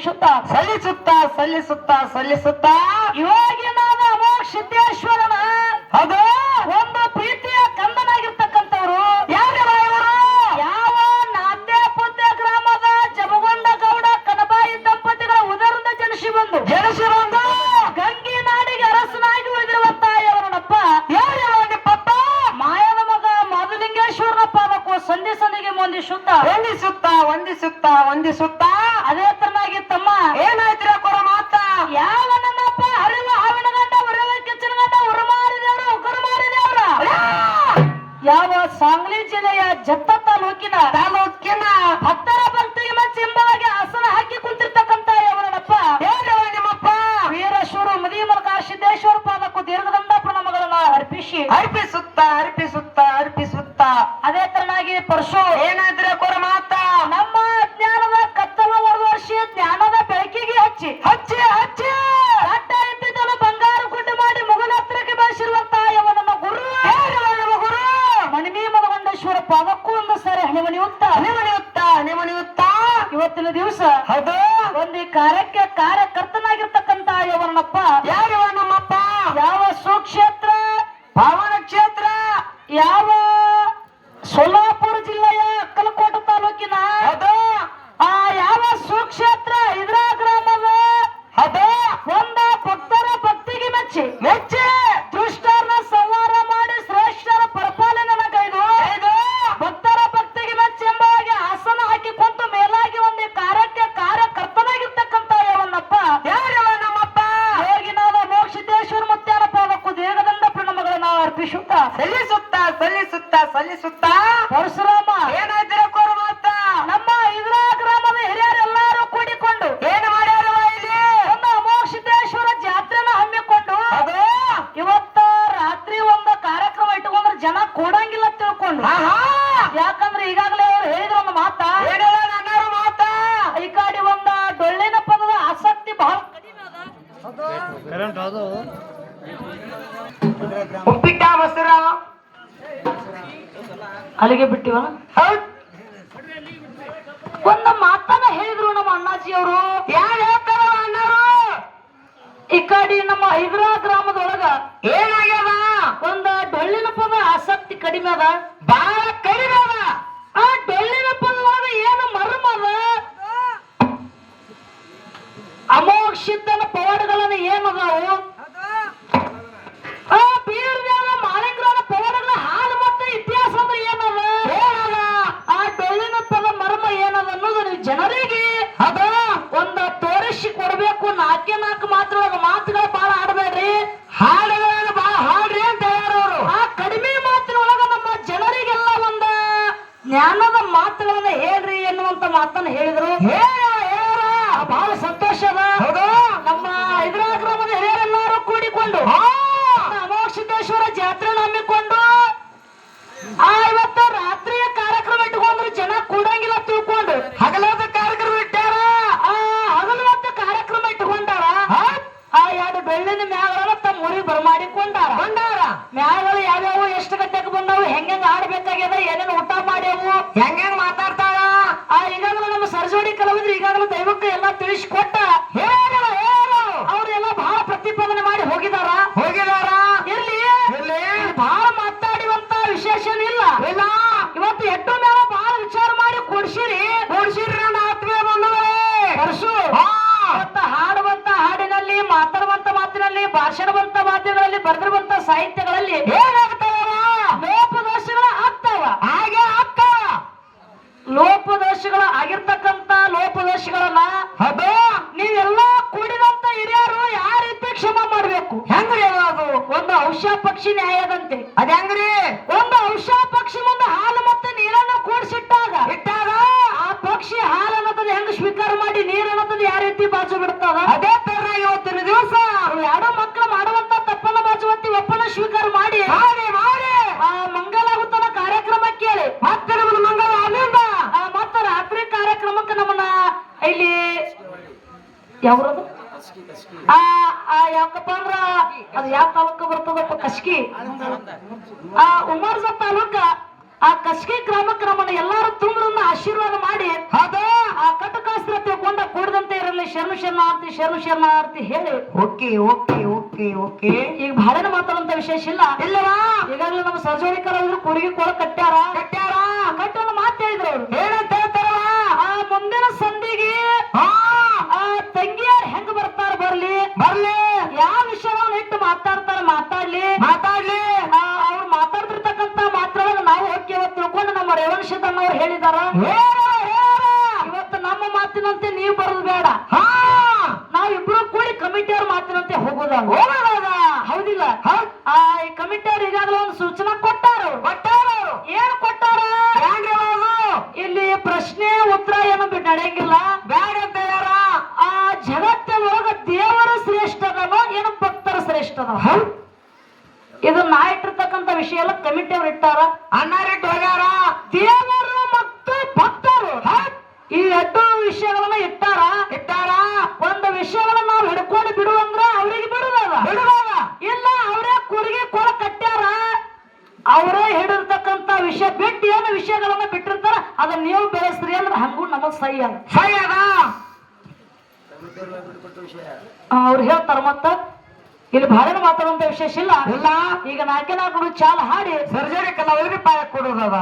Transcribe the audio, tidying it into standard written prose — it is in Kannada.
ಅರ್ಪಿಸುತ್ತಾ ಸಲ್ಲಿಸುತ್ತಾ ಯೋಗಿನಾದ ಅಮೋಘ ಸಿದ್ದೇಶ್ವರನ ಅದು ಒಂದು ಪ್ರೀತಿಯ ಕಂದನಾಗಿರ್ತಕ್ಕಂಥವ್ರು ಯಾರ್ಯಾರ ಇವರು? ಯಾವ ನಾದ್ಯ ಪುದ್ಯ ಗ್ರಾಮದ ಜಮಗೊಂಡ ಗೌಡ ಕನಬಾಯಿ ದಂಪತಿಗಳ ಉದರದಿಂದ ಜನಿಸಿ ಬಂದು ಗಂಗಿ ನಾಡಿಗೆ ಅರಸನಾಗಿ ಉಳಿದಿರುವಂತ ಇವರನಪ್ಪ ಯಾರ್ಯಾರ ನಿಮ್ಮಪ್ಪ? ಮಾಯದ ಮಗ ಮಧುಲಿಂಗೇಶ್ವರನ ಪಾದಕ್ಕೂ ಸಂಧಿಗೆ ವಂದಿಸುತ್ತಾ ಅದೇ ತರನಾಗಿ ತಮ್ಮ ಏನಾಯ್ತಿರ ಕೊರ ಮಾತ ಯಾವ ನನ್ನಪ್ಪ ಹರಿವ ಹಾವಿನ ಗಂಡ ಉರಿವ ಕಿಚ್ಚಿನ ಗಂಡ ಉರುಮಾರಿದೇವ್ರ ಉಗುರು ಮಾರಿದೇವ್ರ ಯಾವ ಸಾಂಗ್ಲಿ ಜಿಲ್ಲೆಯ ಜತ್ತ ತಾಲೂಕಿನ ಭಕ್ತರ ಭಕ್ತಿಗೆ ಮೆಚ್ಚಿ ಹಿಂಬಾಗಿ ಆಸನ ಹಾಕಿ ಕುಂತಿರ್ತಕ್ಕಂತ ಇವರನಪ್ಪ ಯಾರ್ಯಾರ ನಿಮ್ಮಪ್ಪ? ವೀರಶೂರು ಮದಿಮಲಕ ಸಿದ್ದೇಶ್ವರ ಪಾದಕ್ಕೂ ದೀರ್ಘದಂಡ ಪ್ರಣಾಮಗಳನ್ನ ಅರ್ಪಿಸುತ್ತಾ ಅದೇ ತರನಾಗಿ ಪರಶು ಏನಾಯ್ತಿರ ಕೊರ ಮಾತ ನಮ್ಮ ಜ್ಞಾನದ ಕತ್ತಲ ವರ್ಷಿ ಜ್ಞಾನದ ಬೆಳಕಿಗೆ ಹಚ್ಚಿ ಅಡ್ಡ ಇದ್ದಿದ್ದನ್ನು ಬಂಗಾರ ಗುಡ್ಡು ಮಾಡಿ ಮುಗಲ ಹತ್ತಿರಕ್ಕೆ ಬೆಳೆಸಿರುವಂತ ಯವನನ್ನ ಗುರು ಮಣಿಮಿ ಮದಗೊಂಡೇಶ್ವರ ಪಾದಕ್ಕೂ ಒಂದು ಸಾರಿ ಹಣಿಮಣಿಯುತ್ತಾ ಇವತ್ತಿನ ದಿವಸ ಹೌದು ಒಂದು ಈ ಕಾರ್ಯಕ್ಕೆ ಕಾರ್ಯಕರ್ತನಾಗಿರ್ತಕ್ಕಂತ ಯವನಪ್ಪ ಯಾರ್ಯಾವ ನಮ್ಮಪ್ಪ? ಯಾವ ಸುಕ್ಷೇತ್ರ ಪಾವನ ಕ್ಷೇತ್ರ ಯಾವ ಸೋಲಾಪುರ ಜಿಲ್ಲೆಯ ಅಕ್ಕಲಕೋಟ ತಾಲೂಕಿನ ಹೌದು ಆ ಯಾವ ಸುಕ್ಷೇತ್ರ ಇದ್ರ ಗ್ರಾಮದ ಹೌದು ಒಂದ ಭಕ್ತರ ಭಕ್ತಿಗೆ ಮೆಚ್ಚಿ ಮೆಚ್ಚೆ ದುಷ್ಟರನ್ನ ಸಂಹಾರ ಮಾಡಿ ಶ್ರೇಷ್ಠರ ಪರಿಪಾಲನೆ ಕೈದು ಭಕ್ತರ ಭಕ್ತಿಗೆ ಮೆಚ್ಚಿ ಎಂಬಾಗಿ ಆಸನ ಹಾಕಿ ಕುಂತು ಮೇಲಾಗಿ ಒಂದು ಕಾರ್ಯಕ್ಕೆ ಕಾರ್ಯಕರ್ತನಾಗಿರ್ತಕ್ಕಂತ ಯವನ್ನಪ್ಪ ಯಾರ್ಯಾವ ನಮ್ಮಪ್ಪ? ಯೋಗಿನಾದ ಮೋಕ್ಷಿದ್ದೇಶ್ವರ ಮುತ್ಯಾನ ಪಾದಕ್ಕೂ ದೇಹದಂಡ ಪ್ರಣಾಮಗಳನ್ನ ಅರ್ಪಿಸುತ್ತಾ ಸಲ್ಲಿಸುತ್ತಾ ಪರಶುರಾಮ ಏನಾಯ್ತಿರ ಕೊರ ಮಾತ ನಮ್ಮ ಇದ್ರ ಗ್ರಾಮದ ಹಿರಿಯರೆಲ್ಲರೂ ಕೂಡಿಕೊಂಡು ಏನು ಮಾಡ್ಯಾರವ ಇಲ್ಲಿ? ಒಂದು ಅಮೋಘಸಿದ್ದೇಶ್ವರ ಜಾತ್ರೆನ ಹಮ್ಮಿಕೊಂಡು ಅದು ಇವತ್ತ ರಾತ್ರಿ ಒಂದು ಕಾರ್ಯಕ್ರಮ ಇಟ್ಟುಕೊಂಡ್ರೆ ಜನ ಕೂಡಂಗಿಲ್ಲ ತಿಳ್ಕೊಂಡು ಯಾಕಂದ್ರೆ ಈಗಾಗಲೇ ಅವ್ರು ಹೇಳಿದ್ರು ಒಂದು ಮಾತ ಏನಿಲ್ಲ ನನ್ನರು ಮಾತ ಈ ಕಾಡಿ ಒಂದ ಡೊಳ್ಳಿನ ಪದದ ಆಸಕ್ತಿ ಬಹಳ ಕಡಿಮೆ ಅದ ಉಪ್ಪಿಟ್ಟ ಮೊಸರ ಅಲ್ಲಿಗೆ ಬಿಟ್ಟಿವ ಹೌದ್ ಒಂದು ಮಾತನ್ನ ಹೇಳಿದ್ರು ನಮ್ಮ ಅಣ್ಣಾಜಿ ಅವರು ಯಾರು ಹೇಳ್ತಾರ ಅಣ್ಣರು? ಈ ಕಾಡಿ ನಮ್ಮ ಹೈದರಾ ಗ್ರಾಮದೊಳಗ ಏನಾಗ್ಯದ? ಒಂದ ಡೊಳ್ಳಿನ ಪದ ಆಸಕ್ತಿ ಕಡಿಮೆ ಅದ ಬಹಳ ಕಡಿಮೆ ಅದ. ಆ ಡೊಳ್ಳಿನ ಪದವಾಗ ಏನು ಮರ್ಮ ಅದ ಅಮೋಘ ಸಿದ್ಧನ ಪವಾಡಗಳನ್ನು ಏನದಾವು ಆ ಬೀರ್ದೇವ ಮಾಳಿಂಗ್ರನ ಪವಾಡಗಳ ಹಾಲು ಮತ್ತೆ ಇತಿಹಾಸ ಅಂದ್ರೆ ಏನದ ಆ ಡೊಳ್ಳಿನ ಪದ ಮರ್ಮ ಏನದ ಅನ್ನೋದು ನೀವು ಜನರಿಗೆ ಅದ ಒಂದ ತೋರಿಸಿ ಕೊಡ್ಬೇಕು ನಾಲ್ಕೇ ನಾಲ್ಕು ಮಾತುಗಳು ಬಹಳ ಆಡಬೇಡ್ರಿ ಹಾಡುಗಳನ್ನು ಬಹಳ ಹಾಡ್ರಿ ಅಂತ ಹೇಳ್ಯಾರವ್ರು. ಆ ಕಡಿಮೆ ಮಾತಿನೊಳಗ ನಮ್ಮ ಜನರಿಗೆಲ್ಲ ಒಂದ ಜ್ಞಾನದ ಮಾತುಗಳನ್ನ ಹೇಳ್ರಿ ಎನ್ನುವಂತ ಮಾತನ್ನ ಹೇಳಿದ್ರು ಬಹಳ ಸಂತೋಷ ಅದ ಹೌದು ನಮ್ಮ ಹೈದರಾ ಗ್ರಾಮದ ಹಿರಿಯರೆಲ್ಲರೂ ಕೂಡಿಕೊಂಡು ಅಮೋಘ ಸಿದ್ದೇಶ್ವರ ಜಾತ್ರೆ ಹಮ್ಮಿಕೊಂಡು ಇವತ್ತು ರಾತ್ರಿಯ ಕಾರ್ಯಕ್ರಮ ಇಟ್ಟುಕೊಂಡ್ರು ಜನ ಕೂಡಂಗಿಲ್ಲ ತಿಳ್ಕೊಂಡು ಹಗಲಾದ ಕಾರ್ಯಕ್ರಮ ಇಟ್ಟಾರ. ಹಗಲು ಹೊತ್ತು ಕಾರ್ಯಕ್ರಮ ಇಟ್ಟುಕೊಂಡಾರ ಆ ಎರಡು ಬೆಳ್ಳಿನ ಮ್ಯಾಗಳನ್ನ ತಮ್ಮ ಊರಿಗೆ ಬರಮಾಡಿಕೊಂಡಾರ ಮ್ಯಾಗಳು ಯಾವ್ಯಾವ ಎಷ್ಟು ಗಂಟೆಗೆ ಬಂದವು ಹೆಂಗ್ ಆಡ್ಬೇಕಾಗ್ಯದ ಏನೇನು ಊಟ ಮಾಡ್ಯಾವು ಹೆಂಗ್ ಮಾತಾಡ್ತಾರ? ಈಗಾಗಲೇ ನಮ್ಮ ಸರಜೋಡಿ ಕಲಾವಿದ್ರು ಈಗಾಗಲೇ ದೈವಕ್ಕೆ ಎಲ್ಲ ತಿಳಿಸಿಕೊಟ್ಟ ಅವ್ರೆಲ್ಲ ಬಹಳ ಪ್ರತಿಪಾದನೆ ಮಾಡಿ ಹೋಗಿದಾರ ಇರ್ಲಿ ಬಹಳ ಮಾತಾಡಿವಂತ ವಿಶೇಷ ಇಲ್ಲ ಇವತ್ತು ಎಟ್ಟು ಮೇಲೆ ಬಹಳ ವಿಚಾರ ಮಾಡಿ ಕೊಡ್ಸಿರಿ ನನ್ನ ಆತ್ಮೀಯ ಬಂಧುಗಳೇ. ಪರಶು ಇವತ್ತು ಹಾಡುವಂತ ಹಾಡಿನಲ್ಲಿ ಮಾತಾಡುವಂತ ಮಾತಿನಲ್ಲಿ ಭಾಷಣವಂತ ಮಾತುಗಳಲ್ಲಿ ಬರೆದಿರುವಂತ ಸಾಹಿತ್ಯಗಳಲ್ಲಿ ಏನಾಗ್ತಾವ? ಲೋಪದೋಷಗಳ ಆಗ್ತಾವ ಹಾಗೆ ಆಗ್ತಾವ. ಲೋಪದೋಷಗಳ ಆಗಿರ್ತಕ್ಕಂತ ಲೋಪದೋಷಗಳನ್ನ ಅದು ನೀವೆಲ್ಲ ಕೂಡಿದಂತ ಹಿರಿಯರು ಯಾವ ರೀತಿ ಕ್ಷಮ ಮಾಡ್ಬೇಕು ಹೆಂಗ್ರಿ ಅದು? ಒಂದು ಔಷಧ ಪಕ್ಷಿ ನ್ಯಾಯದಂತೆ ಅದ ಹೆಂಗ್ರಿ? ಒಂದು ಔಷಧ ಪಕ್ಷಿ ಮುಂದೆ ಹಾಲು ಮತ್ತೆ ನೀರನ್ನು ಕೂಡಿಸಿಟ್ಟಾಗ ಆ ಪಕ್ಷಿ ಹಾಲು ಅನ್ನೋದು ಹೆಂಗ್ ಸ್ವೀಕಾರ ಮಾಡಿ ನೀರು ಅನ್ನೋದು ಯಾವ ರೀತಿ ಬಾಜು ಬಿಡ್ತದ ಅದೇ ತರ ಇವತ್ತಿನ ದಿವಸ ಎರಡೂ ಮಕ್ಕಳು ಮಾಡುವಂತ ತಪ್ಪನ್ನ ಬಾಜುವಂತಿ ಒಪ್ಪನ ಸ್ವೀಕಾರ ಮಾಡಿ ಆ ಮಂಗಲಾಗುತ್ತನ ಕಾರ್ಯಕ್ರಮ ಕೇಳಿ ಮತ್ತೆ ನಮ್ಮದು ಮಂಗಲ ಅಲ್ಲಿಂದ ಮತ್ತೆ ರಾತ್ರಿ ಕಾರ್ಯಕ್ರಮಕ್ಕೆ ನಮ್ಮನ್ನ ಇಲ್ಲಿ ಯಾವ್ರದು ಯಾಕಪ್ಪ ಅಂದ್ರ ಅದು ಯಾವ ತಾಲೂಕು ಬರ್ತದಪ್ಪ ಕಸ್ಕಿ ಉಮರ್ಜ ತಾಲೂಕ ಆ ಕಸ್ಕಿ ಗ್ರಾಮಕ್ಕೆ ನಮ್ಮನ್ನ ಎಲ್ಲಾರು ತುಂಬರನ್ನ ಆಶೀರ್ವಾದ ಮಾಡಿ ಅದು ಆ ಕಟಕಾಸ್ತ್ರ ತಿಳ್ಕೊಂಡ ಕೂಡದಂತೆ ಇರಲಿ ಶರಣು ಶರಣಾರ್ಥಿ ಶರಣು ಶರಣಾರ್ಥಿ ಹೇಳಿ ಓಕೆ ಓಕೆ ಓಕೆ ಓಕೆ ಈಗ ಬಹಳ ಮಾತಾಡುವಂತ ವಿಶೇಷ ಇಲ್ಲ ಇಲ್ಲವಾ ಈಗಾಗಲೇ ನಮ್ಮ ಸರ್ಜೋಳಿಕರ ಕುರಿಗೆ ಕೊಳ ಕಟ್ಟ್ಯಾರ ಕಟ್ಟ್ಯಾರ ಕಟ್ಟಿ ಒಂದು ಮಾತು ಹೇಳಿದ್ರು ಅವ್ರು ಏನಂತ ಹೇಳ್ತಾರವ ಆ ಮುಂದಿನ ಸಂಧಿಗೆ ಹಾ ಆ ತಂಗಿಯರ್ ಹೆಂಗ್ ಬರ್ತಾರ ಬರ್ಲಿ ಬರ್ಲಿ ಯಾವ ವಿಷಯಗಳನ್ನ ಇಟ್ಟು ಮಾತಾಡ್ತಾರ ಮಾತಾಡ್ಲಿ ಮಾತಾಡ್ಲಿ ಅವ್ರು ಮಾತಾಡ್ತಿರ್ತಕ್ಕಂತ ಮಾತ್ರೊಳಗ ನಾವು ಹೋಗ್ಯವ ತಿಳ್ಕೊಂಡು ನಮ್ಮ ರೇವಣಸಿದ್ದಣ್ಣವ್ರು ಹೇಳಿದಾರ ಹೇಳ ಹೇಳ ಇವತ್ತು ನಮ್ಮ ಮಾತಿನಂತೆ ನೀವು ಬರೋದು ಬೇಡ ಹಾ ನಾವಿಬ್ರು ಕೂಡಿ ಕಮಿಟಿಯವ್ರ ಮಾತಿನಂತೆ ಹೋಗೋದ ಹೋಗೋದ ಹೌದಿಲ್ಲ ಹೌದ್ ಈ ಕಮಿಟಿಯವ್ರು ಈಗಾಗಲೇ ಒಂದು ಸೂಚನಾ ಕೊಟ್ಟಾರ ಕೊಟ್ಟಾರ ಏನ್ ಕೊಟ್ಟಾರ ಏನ್ರಿ ಅವರು ಇಲ್ಲಿ ಪ್ರಶ್ನೆ ಉತ್ತರ ಏನು ನಡೆಯಂಗಿಲ್ಲ ಬ್ಯಾಡ ಅಂತ ಹೇಳ್ಯಾರ ಆ ಜಗತ್ತಿನೊಳಗ ದೇವರು ಶ್ರೇಷ್ಠದನೋ ಏನು ಭಕ್ತರ ಶ್ರೇಷ್ಠದೋ ಹೌದ್ ಇದು ನಾ ಇಟ್ಟಿರ್ತಕ್ಕಂಥ ವಿಷಯ ಎಲ್ಲ ಕಮಿಟಿಯವ್ರು ಇಟ್ಟಾರ ಅಣ್ಣಾರಿಟ್ಟು ಹೋಗ್ಯಾರ ದೇವರು ಮತ್ತು ಭಕ್ತರು ಈ ಎರಡು ವಿಷಯಗಳನ್ನ ಇಟ್ಟಾರ ಇಟ್ಟಾರ ಒಂದು ವಿಷಯಗಳನ್ನ ನಾವು ಹಿಡ್ಕೊಂಡು ಬಿಡುವಂದ್ರ ಅವ್ರಿಗೆ ಬಿಡುದಲ್ಲ ಬಿಡುವಾಗ ಇಲ್ಲ ಅವರೇ ಕುರಿಗೆ ಕೊಳ ಕಟ್ಟ್ಯಾರ ಅವರೇ ಹಿಡಿರ್ತಕ್ಕಂತ ವಿಷಯ ಬಿಟ್ಟು ಏನು ವಿಷಯಗಳನ್ನ ಬಿಟ್ಟಿರ್ತಾರ ಅದನ್ನ ನೀವು ಬೆಳೆಸ್ರಿ ಅಂದ್ರೆ ಹಂಗೂ ನಮಗ್ ಸಹಿ ಅದ ಸರಿ ಅದ ಅವ್ರು ಹೇಳ್ತಾರ ಮತ್ತ ಇಲ್ಲಿ ಬಹಳ ಮಾತಾಡುವಂತ ವಿಶೇಷ ಇಲ್ಲ ಇಲ್ಲ ಈಗ ನಾಲ್ಕು ಚಾಲ ಹಾಡಿ ಸರ್ಜರಿ ಕಲಾವಿದರಿಗೆ ಪಾಯ ಕೊಡೋದದ